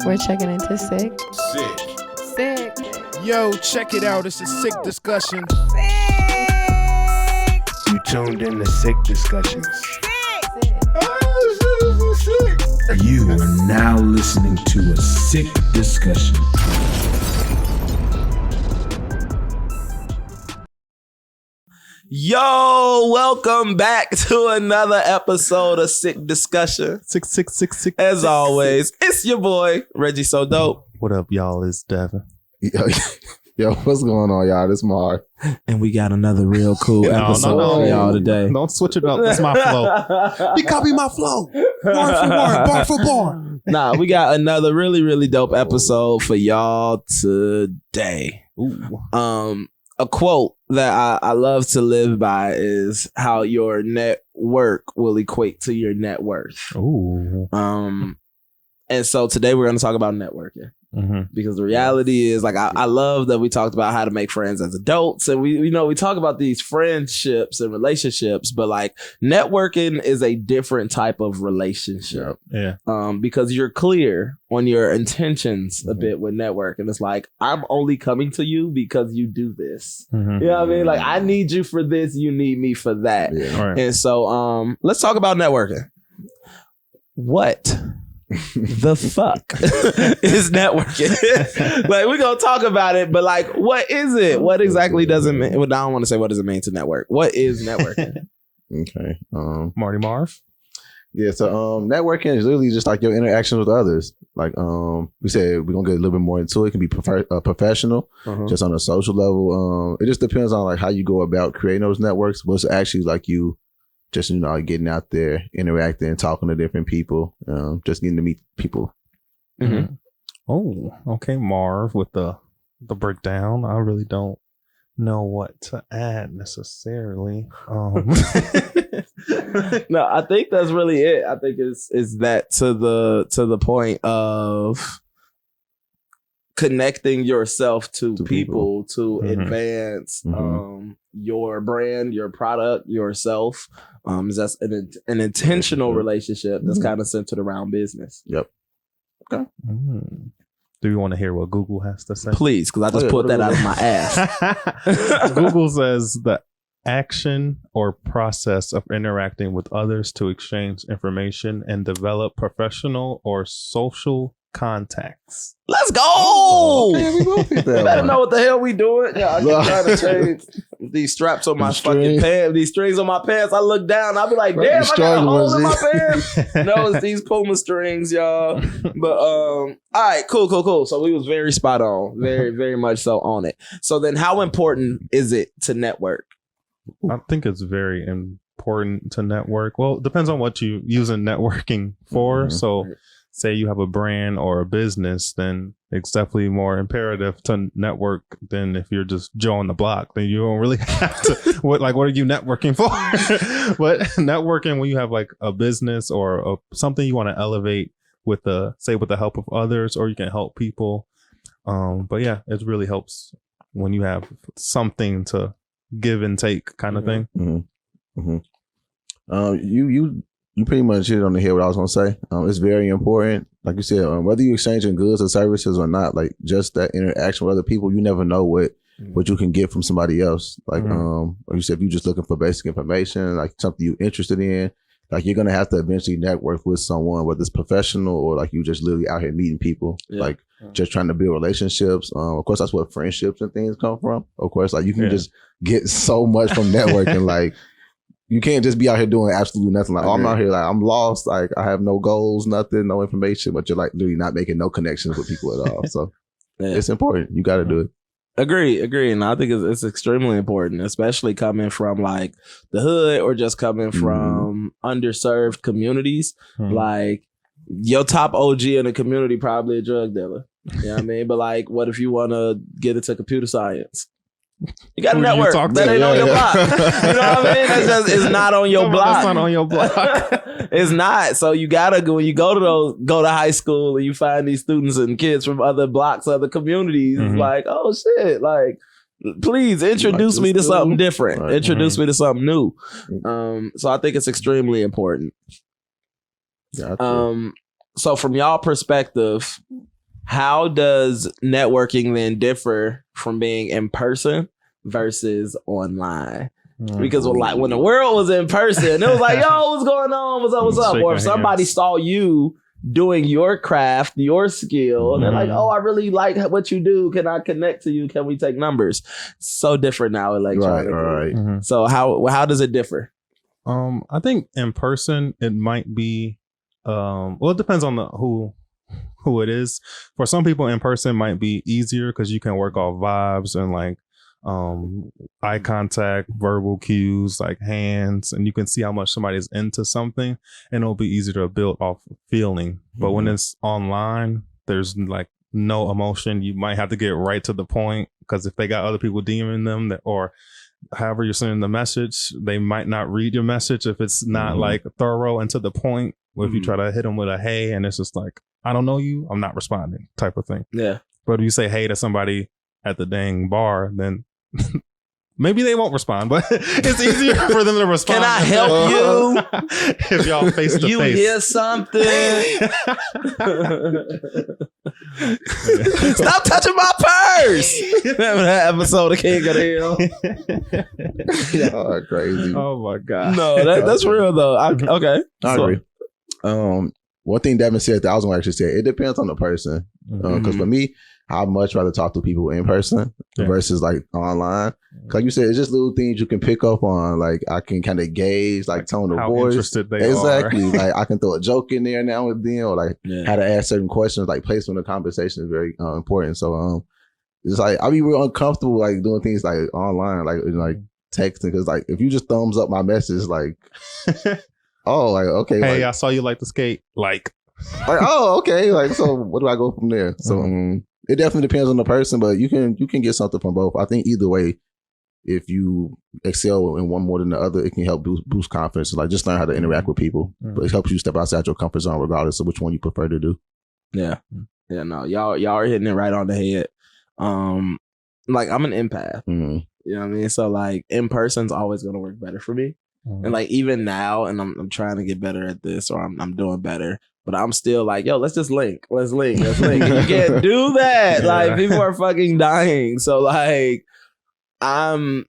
We're checking into Psyck. Psyck. Yo, check it out. It's a sick discussion. You tuned in to Psyck Discussions. You are now listening to a Psyck Discussion. Yo, welcome back to another episode of Psyck Discussion. Sick. As always, it's your boy, Reggie So Dope. What up, y'all? It's Devin. Yo, what's going on, y'all? This Mark. And we got another real cool episode for y'all today. Don't switch it up. That's my flow. You copy my flow. Bar for bar, bar for bar. Nah, we got another really dope episode for y'all today. Ooh. A quote that I love to live by is how your network will equate to your net worth. Ooh. And so today we're going to talk about networking. Mm-hmm. Because the reality is, like, I love that we talked about how to make friends as adults, and we talk about these friendships and relationships, but like networking is a different type of relationship. Yeah. Because you're clear on your intentions a bit with network, and it's like, I'm only coming to you because you do this. Mm-hmm. You know what I mean? Like, I need you for this, you need me for that. Yeah. Right. And so let's talk about networking. What the fuck is networking? Like, we're gonna talk about it, but like, what is it? What exactly does it mean? Well, I don't want to say what does it mean to network. What is networking? Okay. Marty Marv. Yeah, so networking is literally just like your interaction with others. Like we said, we're gonna get a little bit more into it. It can be professional, just on a social level. It just depends on like how you go about creating those networks, but it's actually like you just, getting out there, interacting, talking to different people, just getting to meet people. Mm-hmm. Oh, okay, Marv, with the breakdown. I really don't know what to add necessarily. No, I think that's really it. I think it's that to the point of connecting yourself to people to advance your brand, your product, yourself. That's an intentional relationship that's kind of centered around business. Yep. Okay. Do you want to hear what Google has to say? Please, because I just put that out of my ass. Google says the action or process of interacting with others to exchange information and develop professional or social contacts. Let's go! Okay, we will pick that You better one. know what the hell we doing. Yeah, I keep trying to change these straps on my fucking pants, these strings on my pants. I look down, I'll be like, damn, I got a hole in my pants. No, it's these Puma strings, y'all. But all right, cool. So we was very spot on, very much so on it. So then, how important is it to network? I think it's very important to network. Well, it depends on what you using networking for. So say you have a brand or a business, then it's definitely more imperative to network than if you're just Joe on the block. Then you don't really have to. What are you networking for? But networking when you have like a business or something you want to elevate with the help of others, or you can help people. But yeah, it really helps when you have something to give and take kind of thing. You pretty much hit it on the head what I was gonna say. It's very important, like you said, whether you're exchanging goods or services or not, like just that interaction with other people, you never know what you can get from somebody else. Like like you said, if you're just looking for basic information, like something you're interested in, like you're gonna have to eventually network with someone, whether it's professional or like you just literally out here meeting people, like just trying to build relationships. Of course, that's what friendships and things come from. Of course, like you can just get so much from networking, like. You can't just be out here doing absolutely nothing. Like, I'm out here like, I'm lost. Like, I have no goals, nothing, no information, but you're like literally not making no connections with people at all. So it's important. You got to do it. Agree. And I think it's extremely important, especially coming from like the hood or just coming from underserved communities. Like, your top OG in the community probably a drug dealer. You know what I mean? But like, what if you want to get into computer science? You got a network that ain't on your block. You know what I mean? That's just, it's not on your block. That's not on your block. It's not. So you gotta go when you go to high school and you find these students and kids from other blocks, other communities. It's like, oh shit, like please introduce me to something different. Right. Introduce me to something new. So I think it's extremely important. So from y'all perspective, how does networking then differ from being in person versus online? Because when the world was in person, it was like, yo, what's going on? What's up? Or if somebody saw you doing your craft, your skill, and they're like, oh, I really like what you do. Can I connect to you? Can we take numbers? So different now electronically. Right. So how does it differ? I think in person it might be it depends on who it is. For some people, in person might be easier because you can work off vibes and like eye contact, verbal cues, like hands, and you can see how much somebody's into something, and it'll be easier to build off feeling. But when it's online, there's like no emotion. You might have to get right to the point, because if they got other people DMing them or however you're sending the message, they might not read your message if it's not like thorough and to the point. If you try to hit them with a hey and it's just like, I don't know you, I'm not responding type of thing. Yeah. But if you say hey to somebody at the dang bar, then maybe they won't respond, but it's easier for them to respond. Can I help you? If y'all face to face. You hear something? Stop touching my purse. Remember that episode of King of the Hill? Oh, crazy. Oh my God. No, that's real though. Okay. I agree. One thing Devin said that I was going to actually say, it depends on the person. Because for me, I'd much rather talk to people in person versus like online. Like you said, it's just little things you can pick up on. Like I can kind of gauge, like tone of how voice. Interested they exactly. are. Like I can throw a joke in there now and then, or like how to ask certain questions. Like placement of conversation is very important. So it's like I'll be real uncomfortable like doing things like online, like texting, because like if you just thumbs up my message, like oh, like okay, hey, like, I saw you like the skate, like oh, okay, like so what do I go from there? So it definitely depends on the person, but you can get something from both. I think either way, if you excel in one more than the other, it can help boost confidence. Like just learn how to interact with people, but it helps you step outside your comfort zone regardless of which one you prefer to do. Yeah, no, y'all are hitting it right on the head. Like I'm an empath. You know what I mean? So like in person's always gonna work better for me. And like even now, and I'm trying to get better at this, or I'm doing better, but I'm still like, yo, let's just link. Let's link. And you can't do that. Like people are fucking dying. So like I'm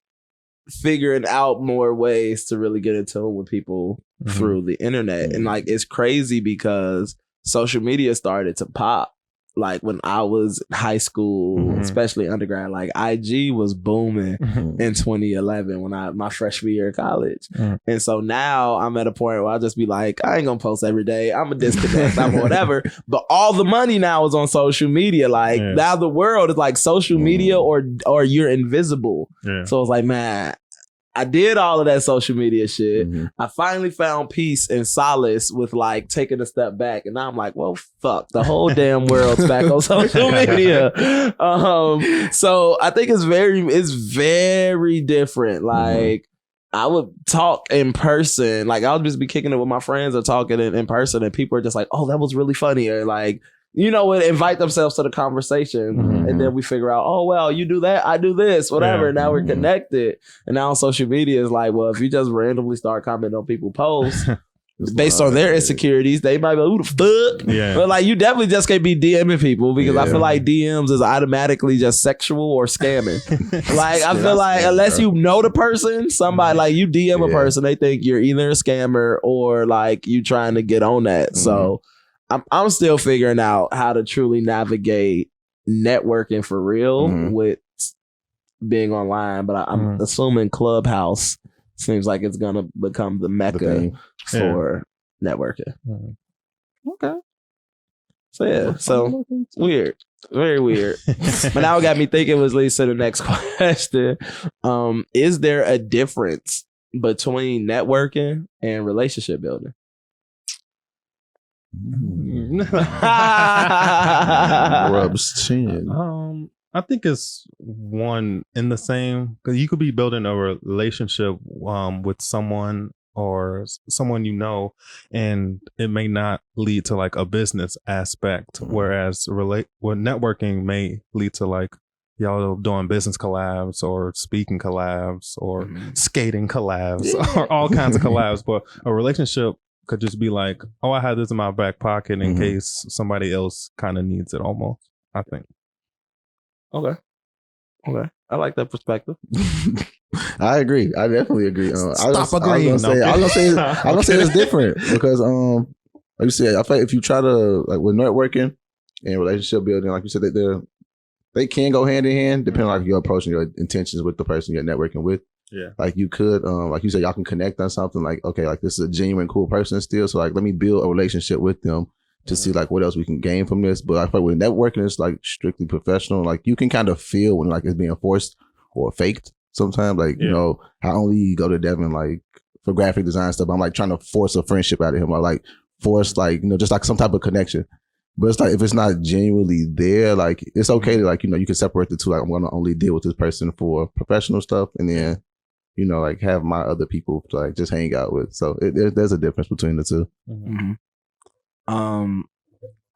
figuring out more ways to really get in tune with people through the internet. And like it's crazy because social media started to pop. Like when I was in high school, especially undergrad, like IG was booming in 2011 when my freshman year of college. And so now I'm at a point where I'll just be like, I ain't gonna post every day. I'm a disconnect, I'm a whatever. But all the money now is on social media. Like now the world is like social media or you're invisible. So it's like, man, I did all of that social media shit. I finally found peace and solace with like taking a step back. And now I'm like, well, fuck, the whole damn world's back on social media. So I think it's very different. Like I would talk in person. Like I'll just be kicking it with my friends or talking in person. And people are just like, oh, that was really funny. Or like, you know, invite themselves to the conversation. And then we figure out, oh, well, you do that, I do this, whatever. Now we're connected. And now on social media is like, well, if you just randomly start commenting on people's posts based on their insecurities, they might be like, who the fuck? But like, you definitely just can't be DMing people because I feel like DMs is automatically just sexual or scamming. Like, I feel like unless you know the person, somebody like you DM a person, they think you're either a scammer or like you trying to get on that. So I'm still figuring out how to truly navigate networking for real with being online, but I'm assuming Clubhouse seems like it's gonna become the mecca for networking. Okay. So yeah, so weird. Very weird. But now it got me thinking, was leads to the next question. Is there a difference between networking and relationship building? Rubs chin. I think it's one in the same, because you could be building a relationship with someone or someone you know, and it may not lead to like a business aspect, whereas networking may lead to like y'all doing business collabs or speaking collabs or skating collabs or all kinds of collabs. But a relationship could just be like, oh, I had this in my back pocket in case somebody else kind of needs it almost, I think. Okay. I like that perspective. I agree. I definitely agree. Stop agreeing. I was gonna say it's different because like you said, I feel like if you try to like with networking and relationship building, like you said, they can go hand in hand depending on like your approach and your intentions with the person you're networking with. Yeah. Like you could, like you said, y'all can connect on something like, okay, like this is a genuine cool person still. So like, let me build a relationship with them to see like what else we can gain from this. But I feel like with networking, it's like strictly professional. Like you can kind of feel when like it's being forced or faked sometimes. Like, you know, I only go to Devin like for graphic design stuff. I'm like trying to force a friendship out of him or like force like, you know, just like some type of connection. But it's like, if it's not genuinely there, like it's okay to like, you know, you can separate the two. Like I'm going to only deal with this person for professional stuff. And then, you know, like have my other people to like just hang out with. So there's a difference between the two.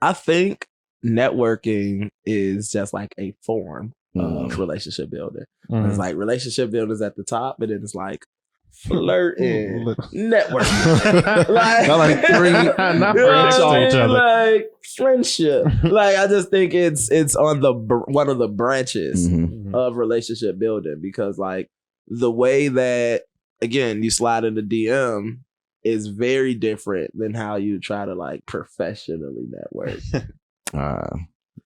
I think networking is just like a form of relationship building. It's like relationship building is at the top, but then it's like flirting, networking, like three, not for each other, like friendship. Like I just think it's on the one of the branches of relationship building because like the way that again you slide in the DM is very different than how you try to like professionally network.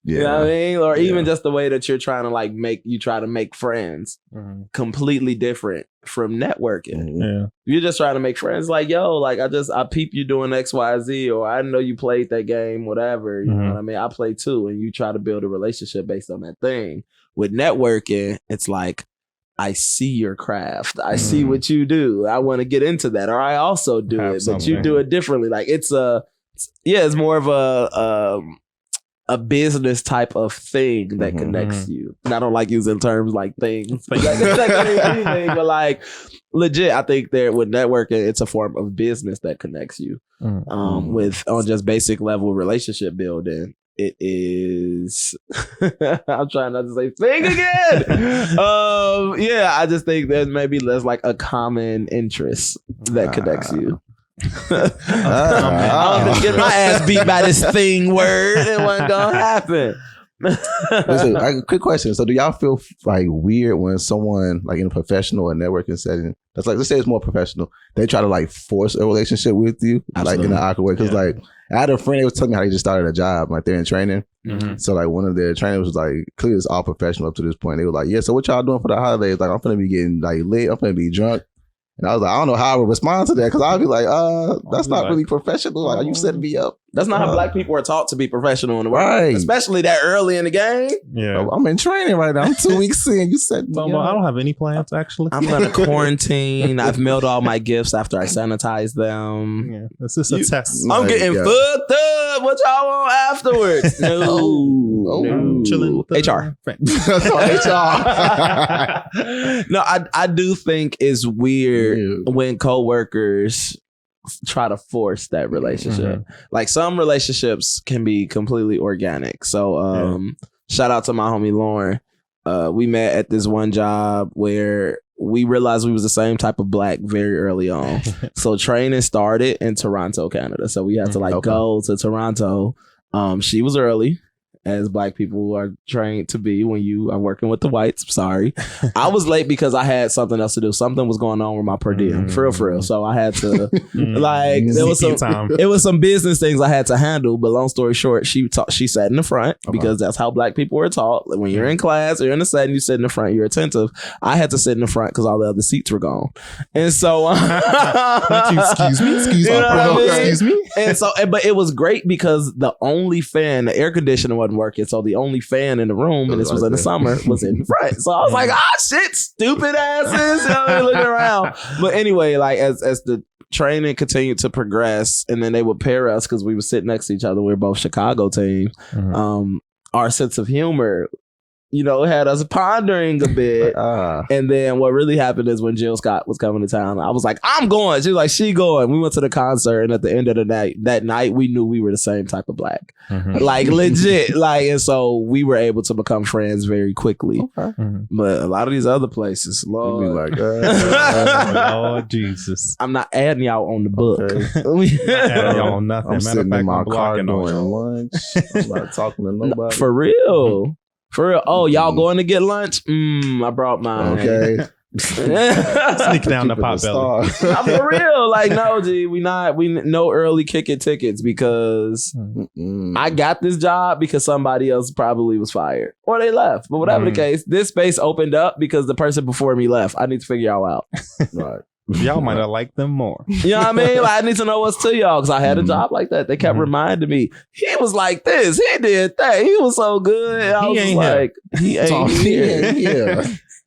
You know what I mean? Or even just the way that you're trying to like try to make friends completely different from networking. You're just trying to make friends like, yo, like I peep you doing XYZ or I know you played that game, whatever. You know what I mean? I play too. And you try to build a relationship based on that thing. With networking, it's like, I see your craft. I see what you do. I want to get into that. Or I also do it, but you do it differently. Like it's more of a business type of thing that connects you. And I don't like using terms like things. Like, anything, but like legit, I think with networking, it's a form of business that connects you. On just basic level relationship building. It is I'm trying not to say thing again. I just think there's like a common interest that connects you. I was get my ass beat by this thing word. It wasn't gonna happen. Listen, quick question. So do y'all feel like weird when someone like in a professional or networking setting that's like, let's say it's more professional, they try to like force a relationship with you? Absolutely. Like in an awkward way? Because like I had a friend that was telling me how they just started a job, like they're in training. So like one of their trainers was like, clearly it's all professional up to this point. They were like, yeah, so what y'all doing for the holidays? Like I'm gonna be getting like lit, I'm gonna be drunk. And I was like, I don't know how I would respond to that because I'd be like, that's not really professional. Like, are you setting me up? That's not how black people are taught to be professional in the world. Right. Especially that early in the game. Yeah. I'm in training right now. I'm 2 weeks in. You set me up. I don't have any plans, actually. I'm going to quarantine. I've mailed all my gifts after I sanitize them. Yeah. This is a test. I'm getting fucked up. What y'all want afterwards? No. I'm chilling with HR. No, I do think it's weird when coworkers try to force that relationship. Like some relationships can be completely organic. So shout out to my homie Lauren. We met at this one job where we realized we was the same type of black very early on. So training started in Toronto, Canada. So we had to go to Toronto. She was early, as black people are trained to be when you are working with the whites. Sorry. I was late because I had something else to do. Something was going on with my per diem. For real. So I had to it was some business things I had to handle. But long story short, she sat in the front because that's how black people are taught. When you're in class or you're in the setting, you sit in the front, you're attentive. I had to sit in the front because all the other seats were gone. And so excuse me. And so, but it was great because the only fan, the air conditioner wasn't working, so the only fan in the room, and this was in the summer, was in the front. So I was like, shit, stupid asses. You know, looking around. But anyway, like as the training continued to progress, and then they would pair us because we would sit next to each other. We were both Chicago teams. Our sense of humor had us pondering a bit. And then what really happened is when Jill Scott was coming to town, I was like, I'm going. She was like, she going. We went to the concert, and at the end of the night, we knew we were the same type of black. Like legit. Like, and so we were able to become friends very quickly. But a lot of these other places, Lord. Like, Lord Jesus. I'm not adding y'all on the book. Adding y'all on nothing. I'm Matter of sitting fact, in my I'm car blocking doing on lunch. I'm not talking to nobody. For real. For real. Oh, y'all going to get lunch? I brought mine. Okay. Sneak down the Keep it pot belly. Nah, for real. Like, no, G, we no early kicking tickets because I got this job because somebody else probably was fired or they left. But whatever the case, this space opened up because the person before me left. I need to figure y'all out. Right. Y'all might have liked them more. You know what I mean? Like, I need to know what's to y'all because I had a job like that. They kept reminding me, he was like this, he did that, he was so good. I was just like, he ain't here.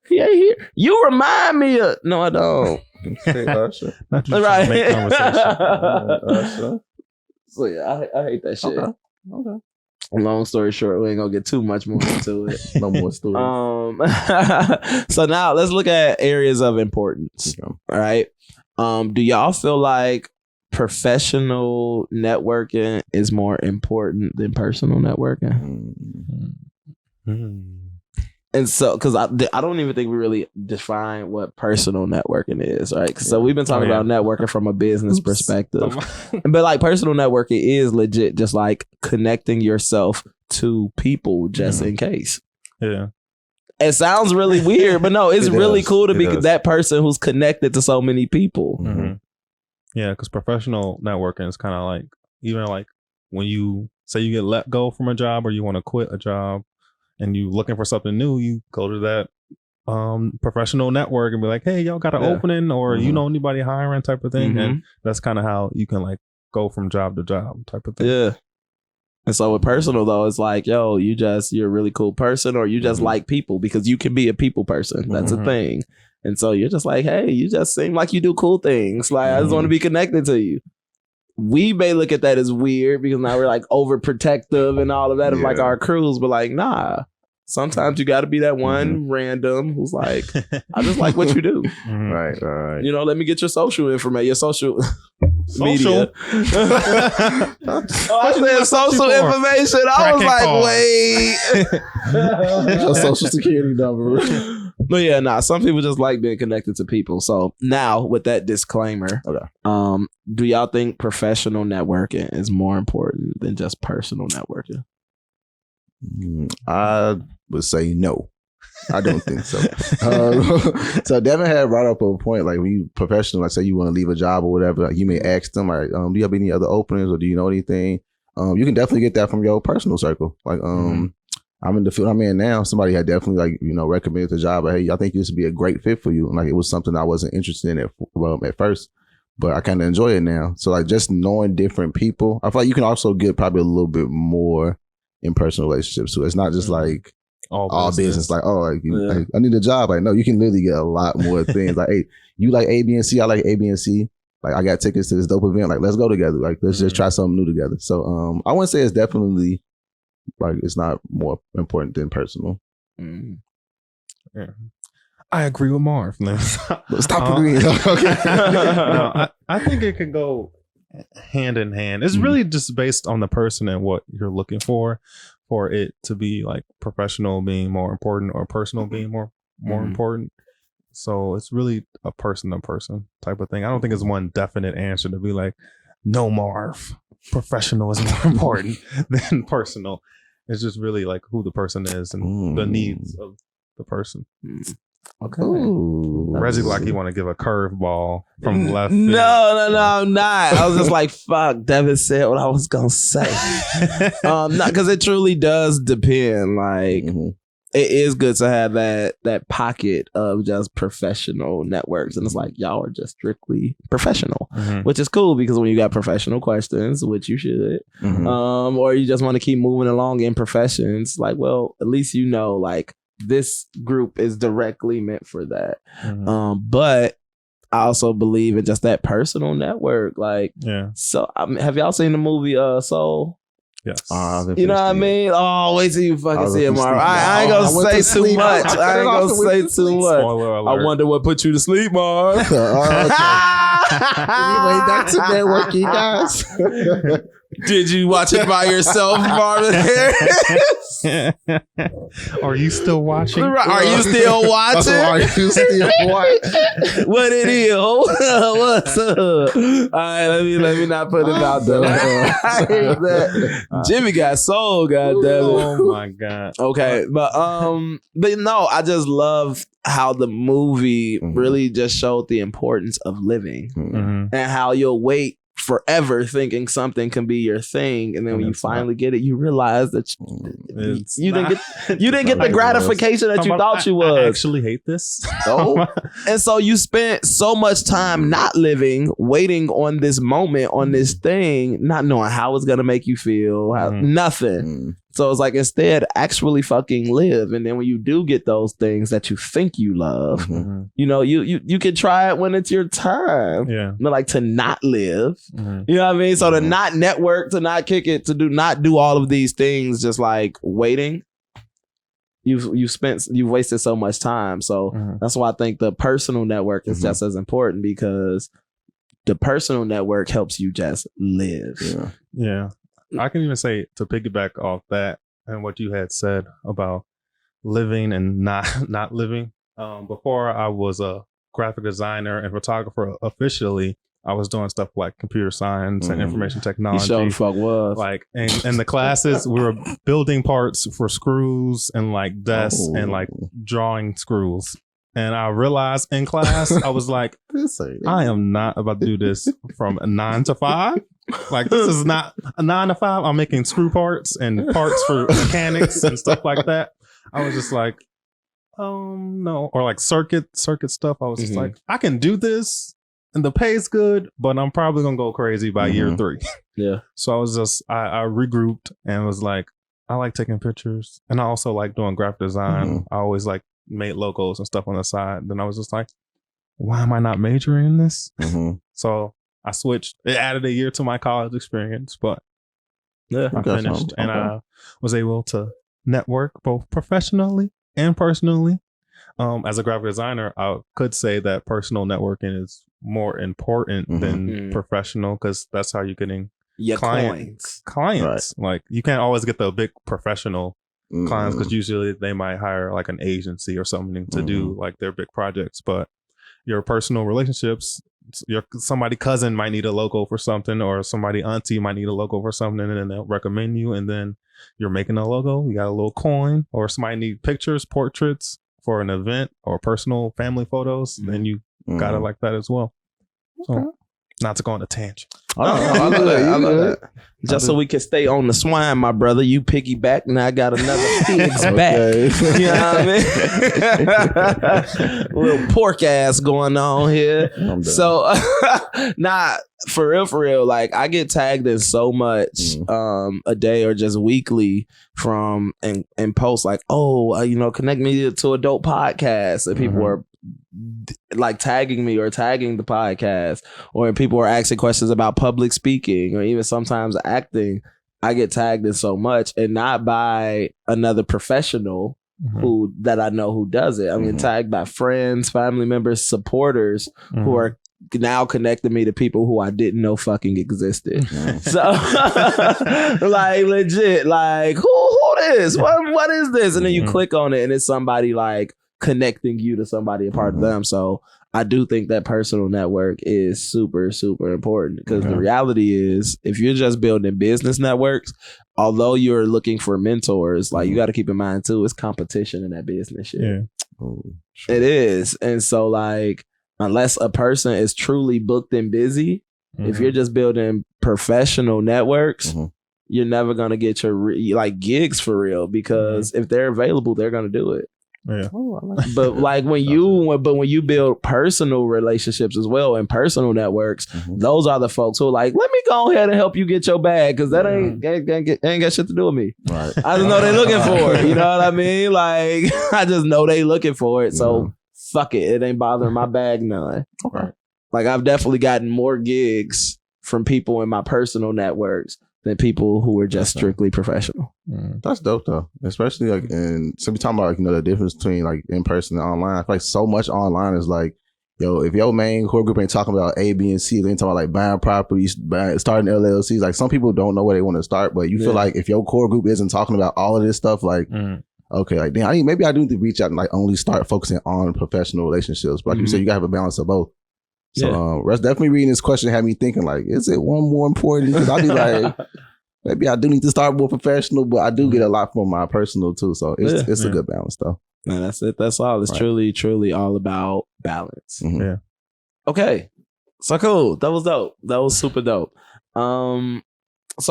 He ain't here. You remind me of. No, I don't. Okay, Usher. Not just trying to make conversation. Usher. So yeah, I hate that shit. Okay. Long story short, we ain't gonna get too much more into it. No more stories. So now let's look at areas of importance. Okay. All right. Do y'all feel like professional networking is more important than personal networking? And so, because I don't even think we really define what personal networking is, right? So we've been talking about networking from a business perspective. But like personal networking is legit just like connecting yourself to people just in case. Yeah. It sounds really weird, but no, it's really cool to be does. that person who's connected to so many people. Yeah, because professional networking is kind of like, even like when you say you get let go from a job or you want to quit a job, and you looking for something new, you go to that professional network and be like, hey, y'all got an opening or you know anybody hiring type of thing. And that's kind of how you can like go from job to job type of thing. Yeah. And so with personal though, it's like, yo, you're a really cool person or you just like people because you can be a people person. That's a thing. And so you're just like, hey, you just seem like you do cool things. Like, I just want to be connected to you. We may look at that as weird because now we're like overprotective and all of that of like our crews, but like, nah. Sometimes you got to be that one random who's like, I just like what you do. Right. You know, let me get your social information, your social media. I said social information. I was like, wait. Your social security number. But yeah, some people just like being connected to people. So now with that disclaimer, do y'all think professional networking is more important than just personal networking? I would say no. I don't think so. So Devin had brought up a point, like when you professional, like say you want to leave a job or whatever, like you may ask them, like, do you have any other openings or do you know anything? You can definitely get that from your personal circle. Like, I'm in the field I'm in now. Somebody had definitely like, recommended the job. But, hey, I think this would be a great fit for you. And like, it was something I wasn't interested in at first, but I kind of enjoy it now. So like just knowing different people, I feel like you can also get probably a little bit more in personal relationships. So it's not just like all business. Like, like, I need a job. Like, no, you can literally get a lot more things. Like, hey, you like A, B, and C. I like A, B, and C. Like, I got tickets to this dope event. Like, let's go together. Like, let's just try something new together. So, I wouldn't say it's definitely like it's not more important than personal. Yeah. I agree with Marv. Stop agreeing. Okay. No, I think it can go hand in hand. It's really just based on the person and what you're looking for it to be like professional being more important or personal being more important. So it's really a person to person type of thing. I don't think it's one definite answer to be like, no, Marv, professional is more important than personal. It's just really like who the person is and the needs of the person. Okay. Reggie like he want to give a curveball from left field. No, I'm not. I was just like, fuck, Devin said what I was gonna say. Because it truly does depend. Like, it is good to have that pocket of just professional networks, and it's like y'all are just strictly professional, which is cool because when you got professional questions, which you should, or you just want to keep moving along in professions, like, well, at least like this group is directly meant for that. But I also believe in just that personal network. Like, so have y'all seen the movie Soul? Yes. You know what I mean? Oh, wait till you fucking see it, Marv. I ain't gonna say too much. I ain't gonna say too much. I wonder what put you to sleep, Marv. Anyway, back to networking, guys. Did you watch it by yourself, Marvin Harris? Are you still watching? Are you still watching? Are you still watching? What it is? What's up? All right, let me not put it out there. I hate that. Jimmy got soul, goddamn it. Oh my god. Okay, but no, I just love how the movie really just showed the importance of living and how you'll wait forever thinking something can be your thing, and then when you finally get it, you realize that you didn't get the gratification that you thought you was. I actually hate this. And so you spent so much time not living, waiting on this moment, on this thing, not knowing how it's gonna make you feel, nothing. So it's like, instead, actually fucking live. And then when you do get those things that you think you love, you know, you can try it when it's your time. Yeah. But like, to not live, you know what I mean? So to not network, to not kick it, to not do all of these things, just like waiting, you've wasted so much time. So that's why I think the personal network is just as important, because the personal network helps you just live. Yeah. I can even say, to piggyback off that and what you had said about living and not living. Before I was a graphic designer and photographer officially, I was doing stuff like computer science and information technology. You sure the fuck was. Like, in the classes, we were building parts for screws and like desks and like drawing screws. And I realized in class, I was like, I am not about to do this from 9 to 5. Like, this is not a 9 to 5. I'm making screw parts and parts for mechanics and stuff like that. I was just like, no. Or like circuit stuff. I was just like, I can do this and the pay's good, but I'm probably gonna go crazy by year 3. Yeah. So I was just, I regrouped and was like, I like taking pictures, and I also like doing graphic design. I always like made logos and stuff on the side. Then I was just like, why am I not majoring in this? So I switched. It added a year to my college experience, but I finished and I was able to network both professionally and personally. As a graphic designer, I could say that personal networking is more important than professional, because that's how you're getting clients. Right. Like, you can't always get the big professional clients, because usually they might hire like an agency or something to do like their big projects. But your personal relationships, somebody cousin might need a logo for something, or somebody auntie might need a logo for something, and then they'll recommend you, and then you're making a logo, you got a little coin, or somebody need pictures, portraits for an event, or personal family photos, then you got it like that as well. So, not to go on a tangent. I love that. Just so we can stay on the swine, my brother. You piggyback, and I got another pig's back. You know what I mean? Little pork ass going on here. So, for real, like, I get tagged in so much a day or just weekly from and posts like, connect me to a dope podcast, and people are like tagging me or tagging the podcast, or people are asking questions about public speaking or even sometimes acting. I get tagged in so much, and not by another professional that I know who does it. I mean, tagged by friends, family members, supporters who are now connecting me to people who I didn't know fucking existed. So like, legit, like, who this? What is this? And then you click on it, and it's somebody like connecting you to somebody, a part of them. So I do think that personal network is super, super important, because the reality is, if you're just building business networks, although you're looking for mentors, like, you got to keep in mind too, it's competition in that business shit. It is. And so, like, unless a person is truly booked and busy, if you're just building professional networks, you're never going to get your gigs for real, because if they're available, they're going to do it. Yeah. But like, when you build personal relationships as well, and personal networks, those are the folks who are like, let me go ahead and help you get your bag, because that ain't got shit to do with me. Right. I just know they looking for it. You know what I mean? Like, I just know they looking for it. So fuck it. It ain't bothering my bag none. Okay. Like, I've definitely gotten more gigs from people in my personal networks than people who are just strictly professional. That's dope though, especially like, and so we talking about like, the difference between like in person and online. I feel like so much online is like, yo, if your main core group ain't talking about A, B, and C, they ain't talking about like buying properties, starting LLCs. Like some people don't know where they want to start, but you feel like if your core group isn't talking about all of this stuff, like, okay, like damn, maybe I do need to reach out and like only start focusing on professional relationships. But like you said, you gotta have a balance of both. So Russ, definitely reading this question had me thinking like, is it one more important? Because I'll be like, maybe I do need to start more professional, but I do get a lot from my personal too. So it's a good balance though. Man, that's it. That's all. It's truly all about balance. Yeah. Okay. So cool. That was dope. That was super dope. So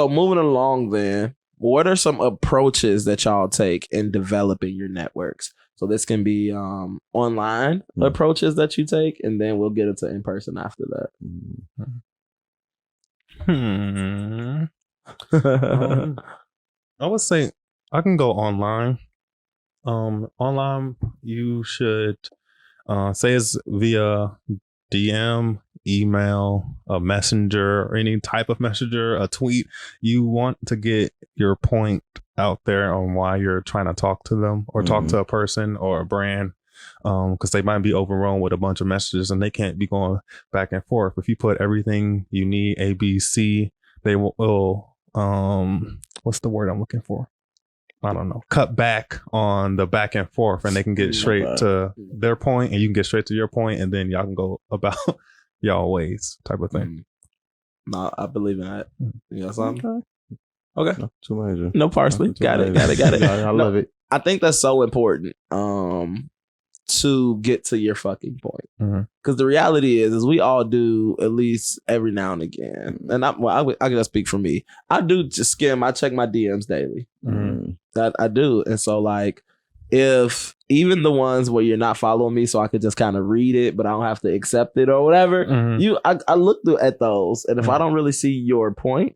moving along then, what are some approaches that y'all take in developing your networks? So this can be online approaches that you take, and then we'll get into in person after that. I would say I can go online. Online, you should say it's via DM, email, a messenger, or any type of messenger, a tweet. You want to get your point out there on why you're trying to talk to them or talk to a person or a brand, because they might be overrun with a bunch of messages and they can't be going back and forth. If you put everything you need, A, B, C, they will what's the word I'm looking for? I don't know, cut back on the back and forth, and they can get straight to their point and you can get straight to your point, and then y'all can go about y'all ways type of thing. No, I believe in that. You got something? Okay. No, too major. No parsley. Got it. I love it. I think that's so important to get to your fucking point. Because the reality is we all do at least every now and again. And I can just speak for me. I do just skim. I check my DMs daily. That I do. And so like, if even the ones where you're not following me, so I could just kind of read it, but I don't have to accept it or whatever, I look at those. And if I don't really see your point,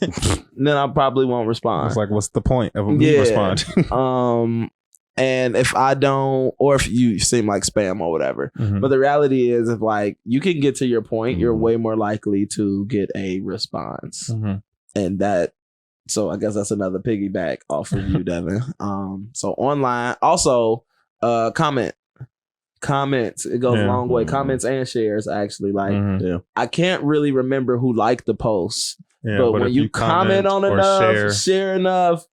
then I probably won't respond. It's like, what's the point of me responding? And if I don't, or if you seem like spam or whatever, but the reality is, if like you can get to your point, you're way more likely to get a response. And that, so I guess that's another piggyback off of you, Devin. So online, also comments, it goes a long way. Comments and shares, actually. Like I can't really remember who liked the post, but when you comment on enough, share enough,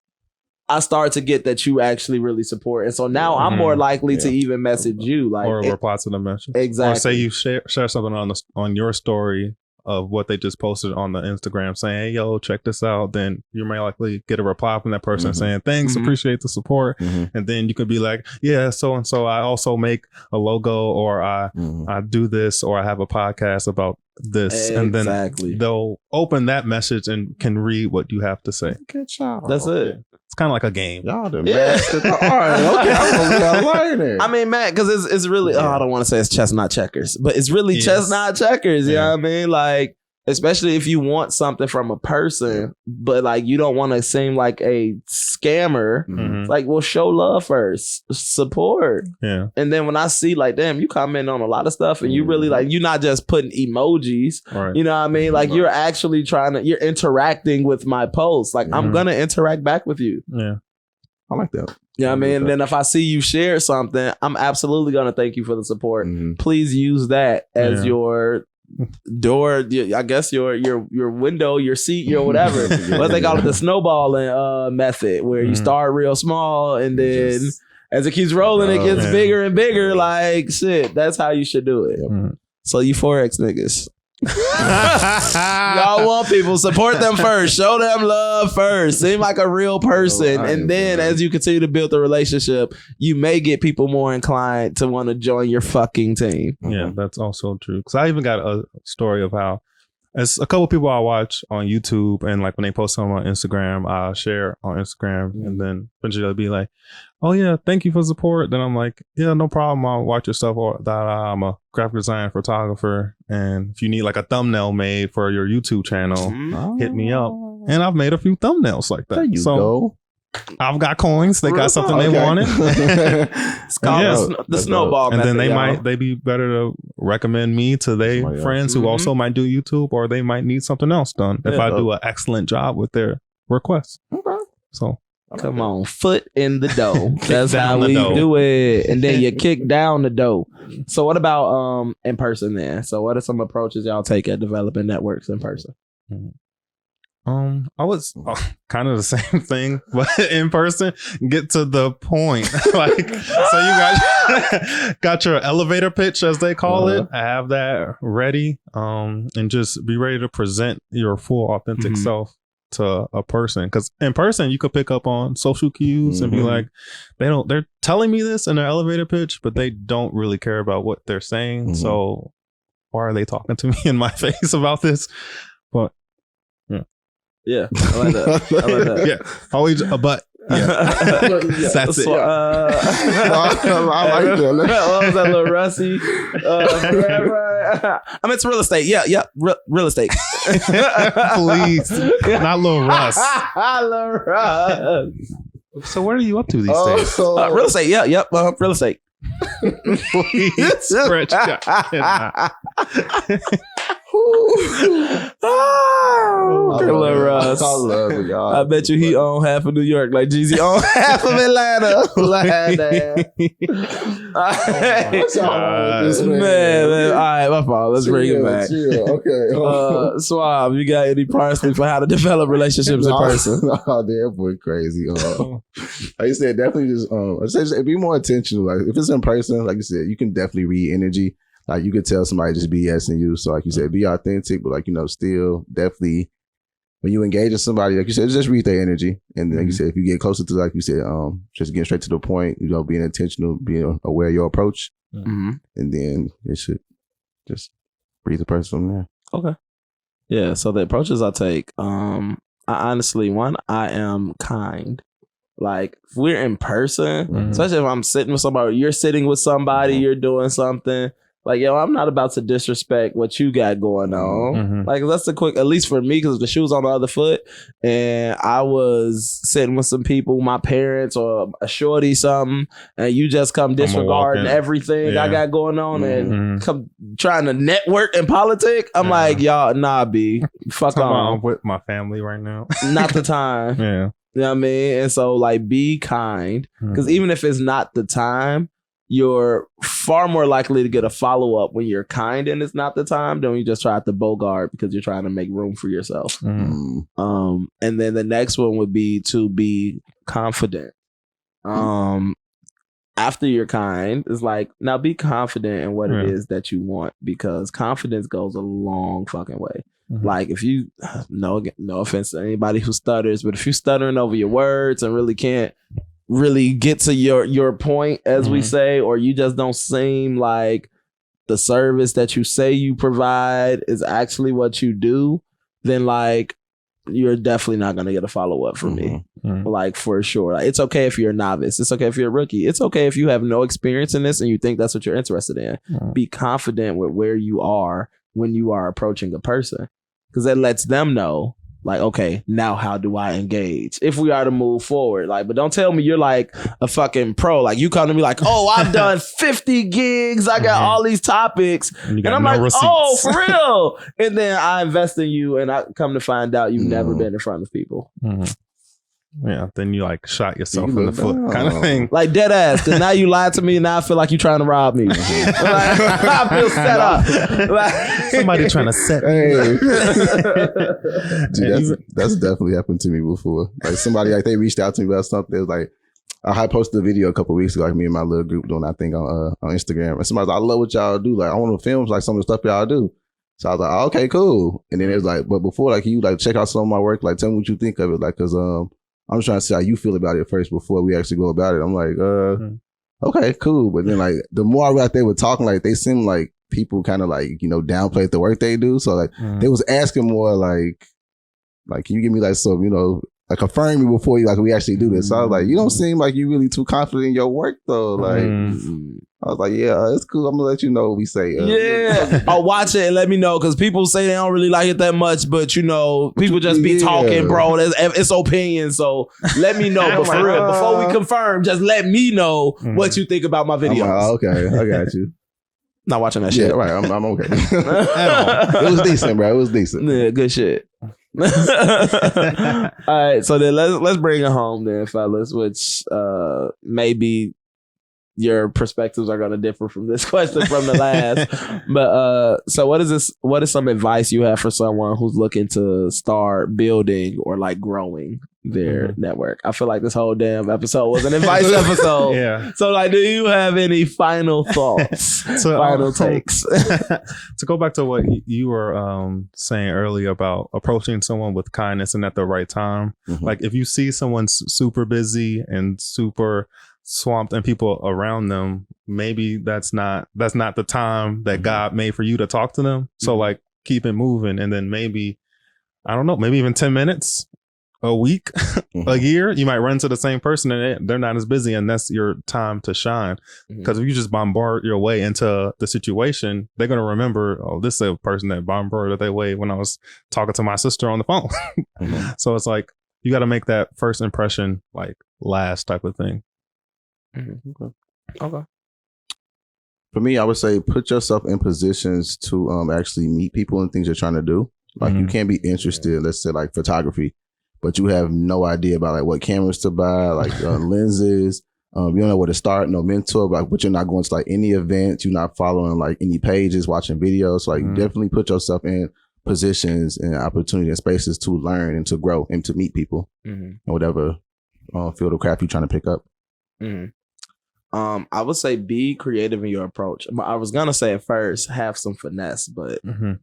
I start to get that you actually really support. And so now I'm more likely to even message you, like, or reply to the message. Exactly. Or say you share something on your story of what they just posted on the Instagram saying, hey, yo, check this out. Then you may likely get a reply from that person saying, thanks, appreciate the support. And then you could be like, yeah, so and so I also make a logo, or I do this, or I have a podcast about this. And then they'll open that message and can read what you have to say. Good job. That's it. It's kind of like a game. Y'all the best. All right, okay. I'm gonna learn it. I mean, man, because it's really, I don't want to say it's chestnut checkers, but it's really chestnut checkers. You know what I mean? Like, especially if you want something from a person, but like you don't want to seem like a scammer. It's like, well, show love first, support. And then when I see like, damn, you comment on a lot of stuff, and you really like, you're not just putting emojis. You know what I mean? Like you're actually you're interacting with my posts. Like I'm gonna interact back with you. I like that. You know what I mean? And then if I see you share something, I'm absolutely gonna thank you for the support. Please use that as your door, I guess your window, your seat, your whatever. What they call it, the snowballing method, where you start real small and then as it keeps rolling, it gets bigger and bigger. Like shit, that's how you should do it. So you Forex niggas, y'all want people, support them first, show them love first, seem like a real person, and then as you continue to build the relationship, you may get people more inclined to want to join your fucking team. Yeah, that's also true, because I even got a story of how it's a couple people I watch on YouTube, and like when they post something on Instagram, I share on Instagram, and then eventually they'll be like, oh yeah, thank you for support. Then I'm like, yeah, no problem, I'll watch your stuff. Or that I'm a graphic designer, photographer, and if you need like a thumbnail made for your YouTube channel, hit me up. And I've made a few thumbnails like that. There you go. I've got coins. They got something they Okay. wanted. It's called the snowball And then method, they be better to recommend me to their Somebody else. friends who also might do YouTube, or they might need something else done if I do an excellent job with their requests. Okay. So Come on, foot in the dough. That's how down the we dough. do it. And then you kick down the dough. So what about in person then? So what are some approaches y'all take at developing networks in person? I was kind of the same thing, but in person, get to the point. Like, so you got your elevator pitch, as they call it. I have that ready, and just be ready to present your full authentic self to a person. Because in person, you could pick up on social cues and be like, they're telling me this in their elevator pitch, but they don't really care about what they're saying. So why are they talking to me in my face about this? But Yeah, I like that. I like that. yeah, always a but. Yeah. That's it. So, I like that. What was that little Rusty? I mean, it's real estate. Yeah, real estate. Please, not little Russ. Little Russ. So what are you up to these days? Real estate. Yep. Real estate. Please, Rich. Little Russ. I love it, y'all. I bet you he own half of New York, like Jeezy own half of Atlanta. Man, all right, my fault. Let's bring it back. Okay. Suave, you got any parsley for how to develop relationships in person? Oh, that boy crazy. Like you said, definitely just I say just be more intentional. Like if it's in person, like you said, you can definitely read energy. Like you could tell somebody just BSing you. So like you said, be authentic, but like, still definitely when you engage in somebody, like you said, just read their energy. And then like you said, if you get closer to, like you said, just getting straight to the point, being intentional, being aware of your approach. And then it should just read the person from there. Okay. Yeah. So the approaches I take, I honestly, I am kind. Like if we're in person, especially if I'm sitting with somebody, you're sitting with somebody, you're doing something. Like, yo, I'm not about to disrespect what you got going on. Like, that's the quick, at least for me, because the shoe's on the other foot. And I was sitting with some people, my parents or a shorty, something, and you just come disregarding everything I got going on and come trying to network and politic. I'm like, y'all, nah, B, fuck on. I'm with my family right now. Not the time. Yeah. You know what I mean? And so, like, be kind. Because even if it's not the time, you're far more likely to get a follow-up when you're kind and it's not the time than when you just try to bogart because you're trying to make room for yourself. And then the next one would be to be confident. After you're kind, it's like, now be confident in what it is that you want, because confidence goes a long fucking way. Like if you, no offense to anybody who stutters, but if you're stuttering over your words and really can't really get to your point, as we say, or you just don't seem like the service that you say you provide is actually what you do, then like you're definitely not going to get a follow-up from me. Like for sure. Like, it's okay if you're a novice. It's okay if you're a rookie. It's okay if you have no experience in this and you think that's what you're interested in. Be confident with where you are when you are approaching a person, because that lets them know, like, okay, now how do I engage if we are to move forward? Like, but don't tell me you're like a fucking pro. Like you come to me like, oh, I've done 50 gigs. I got all these topics. And I'm like, receipts. oh, for real? And then I invest in you and I come to find out you've never been in front of people. Yeah, then you like shot yourself in the foot kind of thing. Like dead ass. Because now you lied to me and now I feel like you're trying to rob me. Like, I feel set up. Like, somebody trying to set me. Dude, that's definitely happened to me before. Like somebody, like they reached out to me about something. It was like, I posted a video a couple of weeks ago, like me and my little group doing that thing on Instagram. And somebody's like, I love what y'all do. Like I want to film like some of the stuff y'all do. So I was like, oh, okay, cool. And then it was like, but before, like, you like check out some of my work, like tell me what you think of it. Like, cause I'm trying to see how you feel about it first before we actually go about it. I'm like, okay, cool. But then like the more I was out there with talking, like they seem like people kind of like, downplay the work they do. So like they was asking more like, can you give me like some, like confirm me before you, like we actually do this. So I was like, you don't seem like you really too confident in your work though. Like, I was like, yeah, it's cool. I'm gonna let you know what we say. Yeah. I'll watch it and let me know, because people say they don't really like it that much, but people just be talking, bro. It's opinion. So let me know. But for real, before we confirm, just let me know what you think about my videos. Okay, I got you. Not watching that shit. Yeah, right. I'm okay. It was decent, bro. It was decent. Yeah, good shit. All right, so then let's bring it home then, fellas, which maybe your perspectives are going to differ from this question from the last. But so what is some advice you have for someone who's looking to start building or like growing their network? I feel like this whole damn episode was an advice episode. Yeah. So like, do you have any final thoughts? Final takes? To go back to what you were saying earlier about approaching someone with kindness and at the right time. Like if you see someone super busy and super swamped and people around them, maybe that's not the time that God made for you to talk to them. So like keep it moving, and then maybe, I don't know, maybe even 10 minutes, a week, a year, you might run to the same person and they're not as busy, and that's your time to shine. Because if you just bombard your way into the situation, they're going to remember, oh, this is a person that bombarded their way when I was talking to my sister on the phone. So it's like, you got to make that first impression like last type of thing. Okay. For me, I would say put yourself in positions to actually meet people and things you're trying to do. Like you can't be interested, let's say like photography, but you have no idea about like what cameras to buy, like lenses. You don't know where to start, no mentor, but you're not going to like any events. You're not following like any pages, watching videos. So, like definitely put yourself in positions and opportunity and spaces to learn and to grow and to meet people in whatever field of craft you're trying to pick up. I would say be creative in your approach. I was gonna say at first have some finesse, but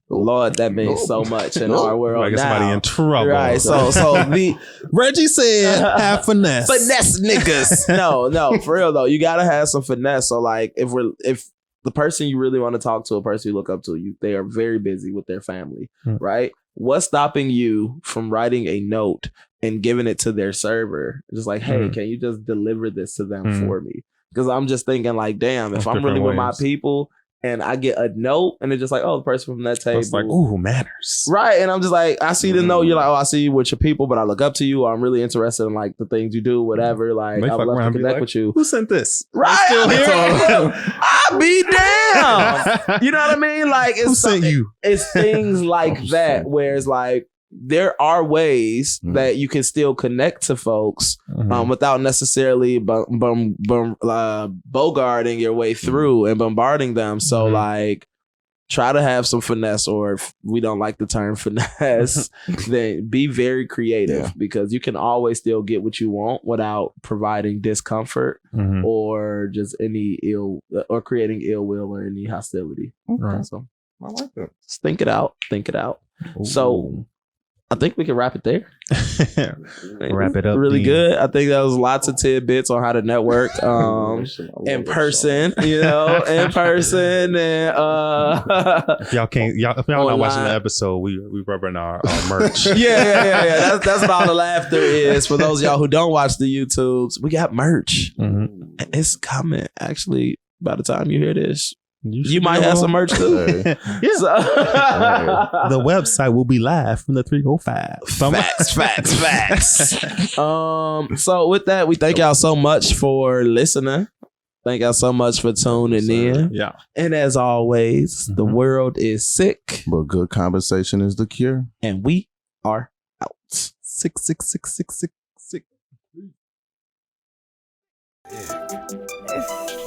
Lord, that means so much in our world like now. Somebody in trouble, right? So the Reggie said, have finesse. Finesse niggas. No, for real though, you gotta have some finesse. So like, if the person you really want to talk to, a person you look up to, they are very busy with their family, right? What's stopping you from writing a note and giving it to their server? Just like, hey, can you just deliver this to them for me? Because I'm just thinking like, damn, if I'm really with my people and I get a note and it's just like, oh, the person from that table. It's like, ooh, manners. Right. And I'm just like, I see the note. You're like, oh, I see you with your people, but I look up to you. Or I'm really interested in like the things you do, whatever. Like, I would love to connect with you. Who sent this? Right. I'll be damn. You know what I mean? Like, Who sent you? It's things like that where it's like, there are ways that you can still connect to folks without necessarily bogarting your way through and bombarding them. So like, try to have some finesse, or if we don't like the term finesse, then be very creative because you can always still get what you want without providing discomfort or just any creating ill will or any hostility. So I like that. Just think it out. Ooh. So I think we can wrap it there. Wrap it up. Really good. I think that was lots of tidbits on how to network in person, in person. And if y'all not watching the episode, we rubbing our merch. Yeah. That's what all the laughter is. For those of y'all who don't watch the YouTubes, we got merch. It's coming. Actually, by the time you hear this, you might have some merch too. The website will be live from the 305. Facts. So with that, we thank y'all so much for listening. Thank y'all so much for tuning in. Yeah. And as always, the world is sick, but good conversation is the cure. And we are out. 66666. Yeah.